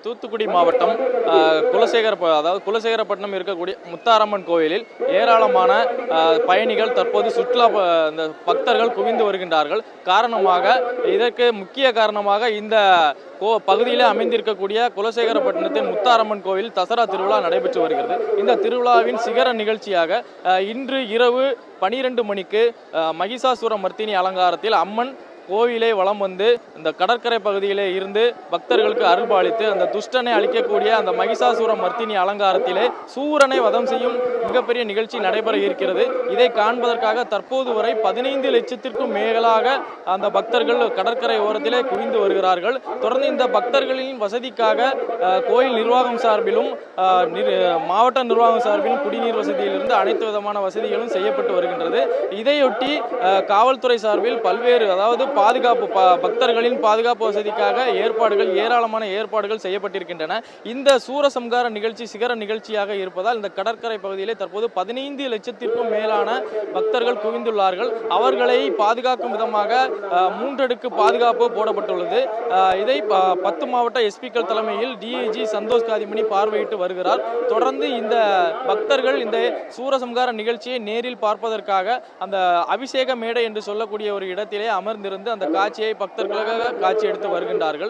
தூத்துக்குடி மாவட்டம் குலசேகரப்பட்டினம் இருக்கக்கூடிய முத்தாரம்மன் கோயிலில் ஏராளமான பயணிகள் தற்போது சுற்றுலா இந்த பக்தர்கள் குவிந்து வருகின்றார்கள். இதற்கு முக்கிய காரணமாக இந்த பகுதியிலே அமைந்திருக்கக்கூடிய குலசேகரப்பட்டினத்தின் முத்தாரம்மன் கோவில் தசரா திருவிழா நடைபெற்று வருகிறது. இந்த திருவிழாவின் சிகர நிகழ்ச்சியாக இன்று இரவு 12 மணிக்கு மகிஷாசுர மர்த்தினி அலங்காரத்தில் அம்மன் கோவிலை வலம் வந்து இந்த கடற்கரை பகுதியிலே இருந்து பக்தர்களுக்கு அருள்பாலித்து அந்த துஷ்டனை அளிக்கக்கூடிய அந்த மகிஷாசுர மர்த்தினி அலங்காரத்திலே சூரனை வதம் செய்யும் மிகப்பெரிய நிகழ்ச்சி நடைபெற இருக்கிறது. இதை காண்பதற்காக தற்போது வரை 15 லட்சத்திற்கும் மேலாக அந்த பக்தர்கள் கடற்கரை ஓரத்திலே குவிந்து வருகிறார்கள். தொடர்ந்து இந்த பக்தர்களின் வசதிக்காக கோயில் நிர்வாகம் சார்பிலும் மாவட்ட நிர்வாகம் சார்பிலும் குடிநீர் வசதியிலிருந்து அனைத்து விதமான வசதிகளும் செய்யப்பட்டு வருகின்றது. இதையொட்டி காவல்துறை சார்பில் பல்வேறு பாதுகாப்பு பக்தர்களின் பாதுகாப்பு வசதிக்காக ஏராளமான ஏற்பாடுகள் செய்யப்பட்டிருக்கின்றன. இந்த சூரசம்கார நிகழ்ச்சி சிகர நிகழ்ச்சியாக இருப்பதால் இந்த கடற்கரை பகுதியிலே தற்போது 15 லட்சத்திற்கும் மேலான பக்தர்கள் குவிந்துள்ளார்கள். அவர்களை பாதுகாக்கும் விதமாக 3 அடுக்கு பாதுகாப்பு போடப்பட்டுள்ளது. இதை 10 மாவட்ட எஸ்பிக்கள் தலைமையில் டிஐஜி சந்தோஷ் காதிமணி பார்வையிட்டு வருகிறார். தொடர்ந்து இந்த பக்தர்கள் இந்த சூரசம்கார நிகழ்ச்சியை நேரில் பார்ப்பதற்காக அந்த அபிஷேக மேடை என்று சொல்லக்கூடிய ஒரு இடத்திலே அமர்ந்திருந்து அந்த காட்சியை பக்தர்களுக்காக காட்சி எடுத்து வருகின்றார்கள்.